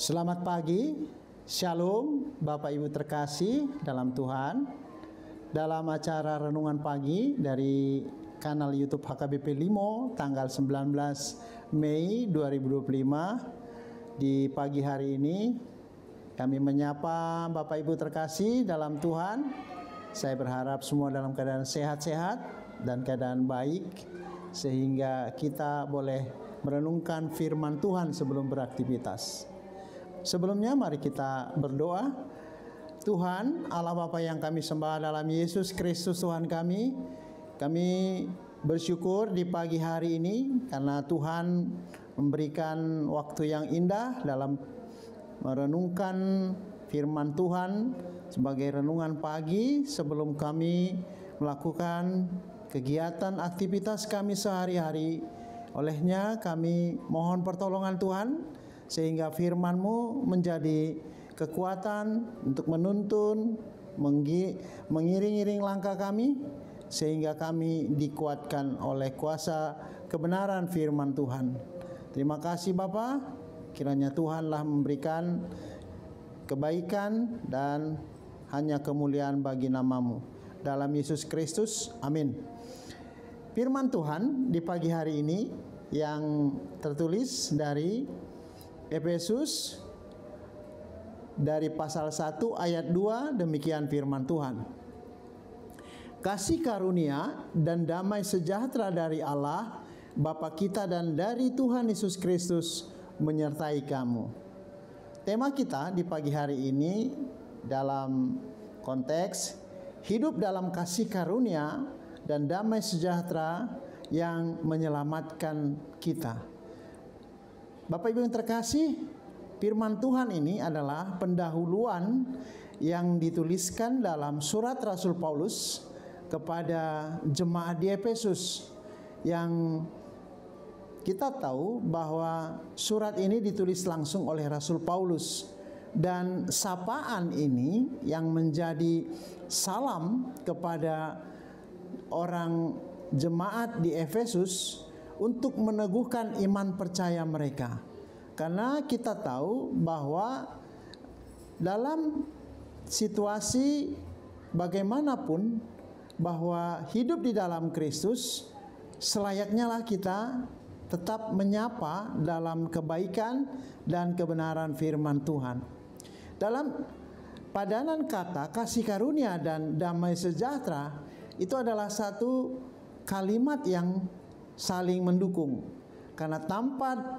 Selamat pagi, Shalom Bapak Ibu terkasih dalam Tuhan. Dalam acara Renungan Pagi dari kanal YouTube HKBP Limo tanggal 19 Mei 2025, di pagi hari ini kami menyapa Bapak Ibu terkasih dalam Tuhan. Saya berharap semua dalam keadaan sehat-sehat dan keadaan baik, sehingga kita boleh merenungkan firman Tuhan sebelum beraktivitas. Sebelumnya mari kita berdoa. Tuhan Allah Bapa yang kami sembah dalam Yesus Kristus Tuhan kami bersyukur di pagi hari ini karena Tuhan memberikan waktu yang indah dalam merenungkan firman Tuhan sebagai renungan pagi sebelum kami melakukan kegiatan aktivitas kami sehari-hari. Olehnya kami mohon pertolongan Tuhan sehingga firman-Mu menjadi kekuatan untuk menuntun, mengiring-iring langkah kami, sehingga kami dikuatkan oleh kuasa kebenaran firman Tuhan. Terima kasih Bapa, kiranya Tuhanlah memberikan kebaikan dan hanya kemuliaan bagi nama-Mu. Dalam Yesus Kristus, amin. Firman Tuhan di pagi hari ini yang tertulis dari Efesus dari pasal 1 ayat 2, demikian firman Tuhan. Kasih karunia dan damai sejahtera dari Allah Bapa kita dan dari Tuhan Yesus Kristus menyertai kamu. Tema kita di pagi hari ini dalam konteks hidup dalam kasih karunia dan damai sejahtera yang menyelamatkan kita. Bapak Ibu yang terkasih, firman Tuhan ini adalah pendahuluan yang dituliskan dalam surat Rasul Paulus kepada jemaat di Efesus, yang kita tahu bahwa surat ini ditulis langsung oleh Rasul Paulus, dan sapaan ini yang menjadi salam kepada orang jemaat di Efesus untuk meneguhkan iman percaya mereka. Karena kita tahu bahwa dalam situasi bagaimanapun, bahwa hidup di dalam Kristus selayaknya lah kita tetap menyapa dalam kebaikan dan kebenaran firman Tuhan. Dalam padanan kata kasih karunia dan damai sejahtera, itu adalah satu kalimat yang saling mendukung. Karena tanpa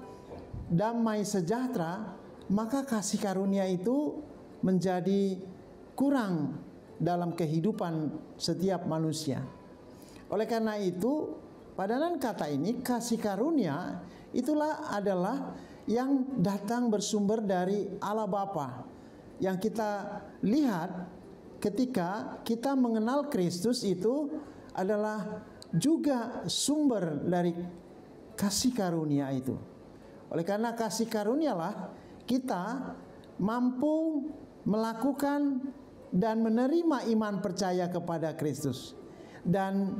damai sejahtera, maka kasih karunia itu menjadi kurang dalam kehidupan setiap manusia. Oleh karena itu, padanan kata ini kasih karunia itulah adalah yang datang bersumber dari Allah Bapa, yang kita lihat ketika kita mengenal Kristus itu adalah juga sumber dari kasih karunia itu. Oleh karena kasih karunialah kita mampu melakukan dan menerima iman percaya kepada Kristus. Dan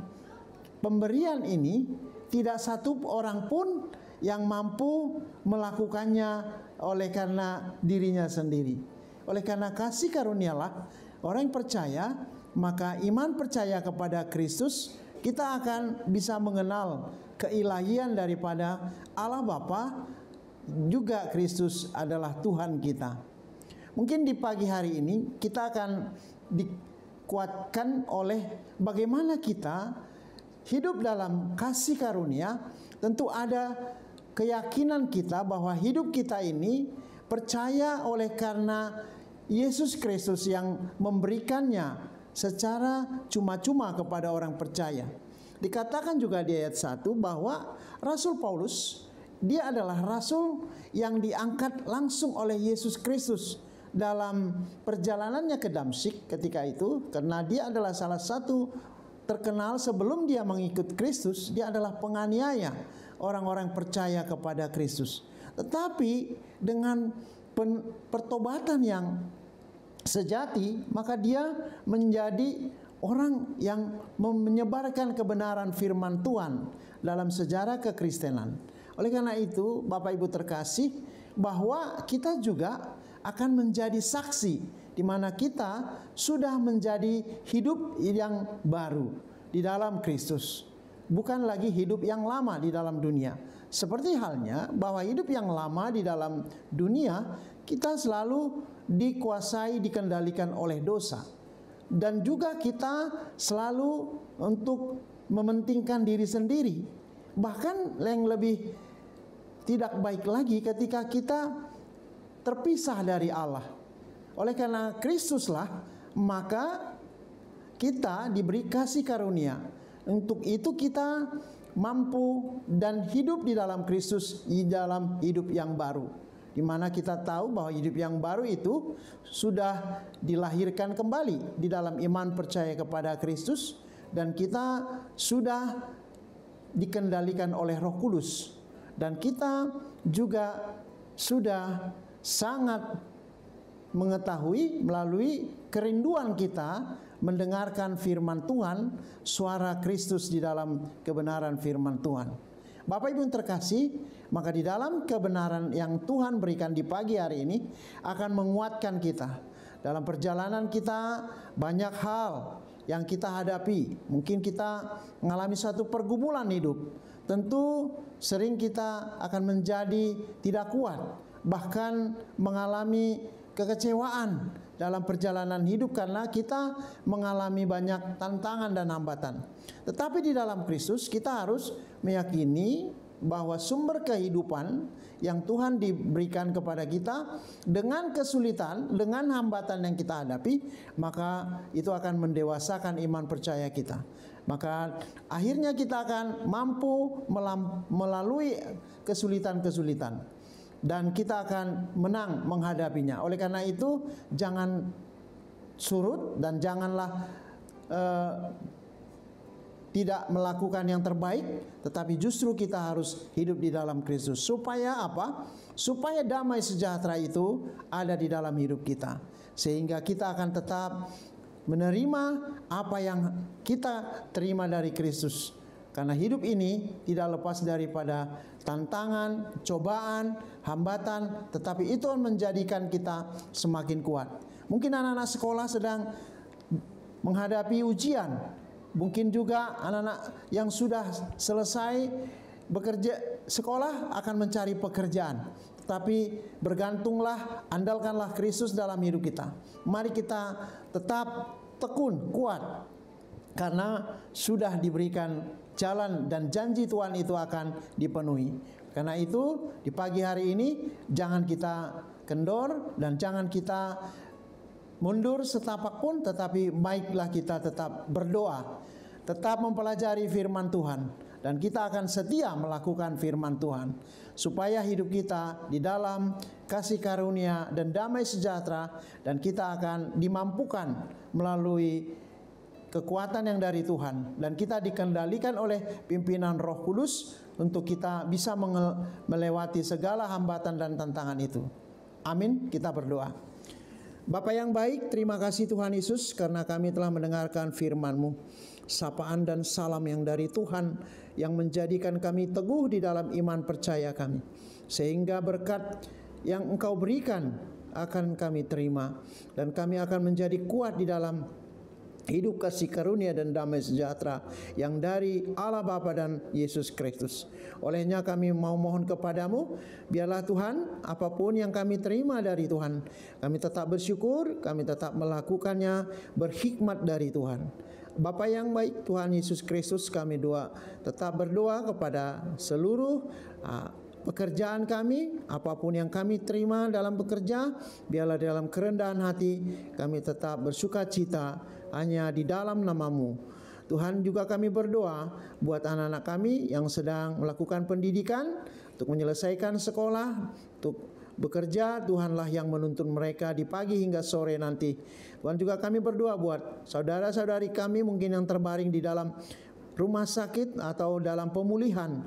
pemberian ini tidak satu orang pun yang mampu melakukannya oleh karena dirinya sendiri. Oleh karena kasih karunialah orang yang percaya, maka iman percaya kepada Kristus, kita akan bisa mengenal keilahian daripada Allah Bapa, juga Kristus adalah Tuhan kita. Mungkin di pagi hari ini kita akan dikuatkan oleh bagaimana kita hidup dalam kasih karunia. Tentu ada keyakinan kita bahwa hidup kita ini percaya oleh karena Yesus Kristus yang memberikannya secara cuma-cuma kepada orang percaya. Dikatakan juga di ayat 1 bahwa Rasul Paulus, dia adalah rasul yang diangkat langsung oleh Yesus Kristus dalam perjalanannya ke Damsyik ketika itu, karena dia adalah salah satu terkenal sebelum dia mengikut Kristus, dia adalah penganiaya orang-orang percaya kepada Kristus. Tetapi dengan pertobatan yang sejati, maka dia menjadi orang yang menyebarkan kebenaran firman Tuhan dalam sejarah kekristenan. Oleh karena itu, Bapak Ibu terkasih, bahwa kita juga akan menjadi saksi di mana kita sudah menjadi hidup yang baru di dalam Kristus. Bukan lagi hidup yang lama di dalam dunia. Seperti halnya bahwa hidup yang lama di dalam dunia, kita selalu dikuasai, dikendalikan oleh dosa. Dan juga kita selalu untuk mementingkan diri sendiri. Bahkan yang lebih tidak baik lagi ketika kita terpisah dari Allah. Oleh karena Kristuslah, maka kita diberi kasih karunia. Untuk itu kita mampu dan hidup di dalam Kristus, di dalam hidup yang baru. Di mana kita tahu bahwa hidup yang baru itu sudah dilahirkan kembali di dalam iman percaya kepada Kristus, dan kita sudah dikendalikan oleh Roh Kudus, dan kita juga sudah sangat mengetahui melalui kerinduan kita mendengarkan firman Tuhan, suara Kristus di dalam kebenaran firman Tuhan. Bapak Ibu yang terkasih, maka di dalam kebenaran yang Tuhan berikan di pagi hari ini akan menguatkan kita. Dalam perjalanan kita banyak hal yang kita hadapi. Mungkin kita mengalami suatu pergumulan hidup. Tentu sering kita akan menjadi tidak kuat, bahkan mengalami kekecewaan dalam perjalanan hidup karena kita mengalami banyak tantangan dan hambatan. Tetapi di dalam Kristus kita harus meyakini bahwa sumber kehidupan yang Tuhan diberikan kepada kita dengan kesulitan, dengan hambatan yang kita hadapi, maka itu akan mendewasakan iman percaya kita. Maka akhirnya kita akan mampu melalui kesulitan-kesulitan. Dan kita akan menang menghadapinya. Oleh karena itu jangan surut dan janganlah tidak melakukan yang terbaik, tetapi justru kita harus hidup di dalam Kristus. Supaya apa? Supaya damai sejahtera itu ada di dalam hidup kita. Sehingga kita akan tetap menerima apa yang kita terima dari Kristus. Karena hidup ini tidak lepas daripada tantangan, cobaan, hambatan, tetapi itu menjadikan kita semakin kuat. Mungkin anak-anak sekolah sedang menghadapi ujian. Mungkin juga anak-anak yang sudah selesai bekerja sekolah akan mencari pekerjaan. Tetapi bergantunglah, andalkanlah Kristus dalam hidup kita. Mari kita tetap tekun, kuat. Karena sudah diberikan jalan dan janji Tuhan itu akan dipenuhi. Karena itu di pagi hari ini jangan kita kendor dan jangan kita mundur setapak pun, tetapi baiklah kita tetap berdoa, tetap mempelajari firman Tuhan, dan kita akan setia melakukan firman Tuhan supaya hidup kita di dalam kasih karunia dan damai sejahtera, dan kita akan dimampukan melalui kekuatan yang dari Tuhan, dan kita dikendalikan oleh pimpinan Roh Kudus untuk kita bisa melewati segala hambatan dan tantangan itu. Amin. Kita berdoa. Bapa yang baik, terima kasih Tuhan Yesus karena kami telah mendengarkan firman-Mu. Sapaan dan salam yang dari Tuhan yang menjadikan kami teguh di dalam iman percaya kami, sehingga berkat yang Engkau berikan akan kami terima, dan kami akan menjadi kuat di dalam hidup kasih karunia dan damai sejahtera yang dari Allah Bapa dan Yesus Kristus. Olehnya kami mau mohon kepadamu, biarlah Tuhan, apapun yang kami terima dari Tuhan, kami tetap bersyukur, kami tetap melakukannya berhikmat dari Tuhan. Bapa yang baik, Tuhan Yesus Kristus, kami tetap berdoa kepada seluruh pekerjaan kami, apapun yang kami terima dalam bekerja, biarlah dalam kerendahan hati kami tetap bersuka cita hanya di dalam nama-Mu. Tuhan, juga kami berdoa buat anak-anak kami yang sedang melakukan pendidikan, untuk menyelesaikan sekolah, untuk bekerja. Tuhanlah yang menuntun mereka di pagi hingga sore nanti. Tuhan, juga kami berdoa buat saudara-saudari kami mungkin yang terbaring di dalam rumah sakit atau dalam pemulihan.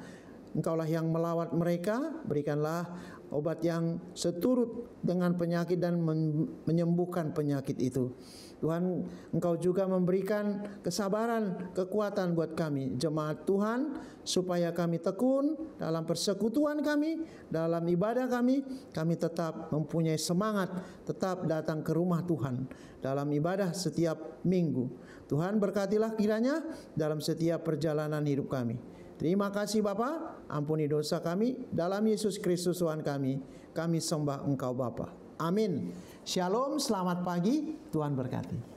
Engkaulah yang melawat mereka, berikanlah obat yang seturut dengan penyakit dan menyembuhkan penyakit itu. Tuhan, Engkau juga memberikan kesabaran, kekuatan buat kami, jemaat Tuhan, supaya kami tekun dalam persekutuan kami, dalam ibadah kami tetap mempunyai semangat, tetap datang ke rumah Tuhan dalam ibadah setiap minggu. Tuhan, berkatilah kiranya dalam setiap perjalanan hidup kami. Terima kasih Bapa, ampuni dosa kami, dalam Yesus Kristus Tuhan kami sembah Engkau Bapa. Amin. Shalom, selamat pagi, Tuhan berkati.